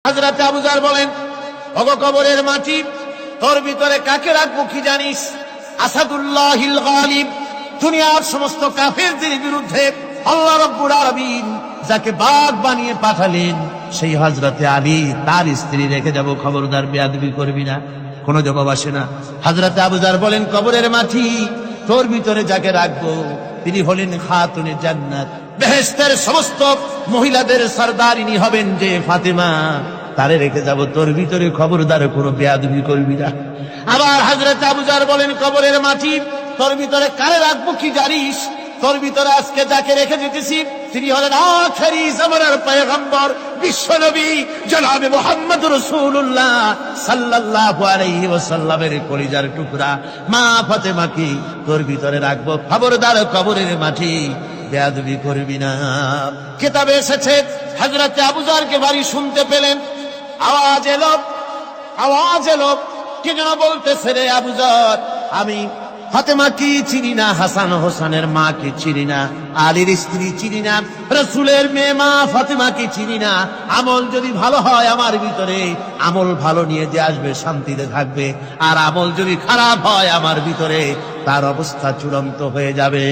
হযরত আবু যর বলেন, ওগো কবরের মাটি, তোর ভিতরে কাকে রাখবো কি জানিস? আসাদুল্লাহিল গালিব, দুনিয়ার সমস্ত কাফেরদের বিরুদ্ধে আল্লাহ রাব্বুল আলামিন যাকে বাঘ বানিয়ে পাঠালেন, সেই হযরতে আলী, তার স্ত্রী রেখে যাব, খবরদার বেয়াদবি করবি না। কোনো জবাব আসে না। হযরত আবু যর বলেন, কবরের মাটি, তোর ভিতরে যাকে রাখবো তিনি হলেন খাতুনে জান্নাত, বেহেশতের সমস্ত মহিলাদের সরদারিনী হবেন যে ফাতেমা, তারে রেখে যাব, তোর ভিতরে খবরদার কোনো বেয়াদবি করবি না। আবার হযরত আবু যর বলেন, কবরের মাটি, তোর ভিতরে কারে রাখবো কি জানিস? তোর ভিতরে আজকে যাকে রেখে যেতেছি তিনি হলেন আখেরি জামানার পয়গম্বর বিশ্বনবী জনাবে মুহাম্মদ রাসূলুল্লাহ সাল্লাল্লাহু আলাইহি ওয়াসাল্লামের কলিজার টুকরা মা ফাতেমাকে তোর ভিতরে রাখবো, খবরদার কবরের মাটি বেয়াদবি করবি না। কিতাবে এসেছে হযরত আবু যরকে বাড়ি শুনতে পেলেন, আওয়াজ এলো, কে যেন বলতেছে, রে আবু যর, আমি ফাতেমা কি চিনি না, হাসান হোসেনের মা কি চিনি না, আলীর স্ত্রী চিনি না, রাসূলের মেয়ে মা ফাতেমা কি চিনি না। আমল যদি ভালো হয় আমার ভিতরে, আমল ভালো নিয়ে যে আসবে শান্তিতে থাকবে, আর আমল যদি খারাপ হয় আমার ভিতরে, তার অবস্থা চূড়ান্ত হয়ে যাবে।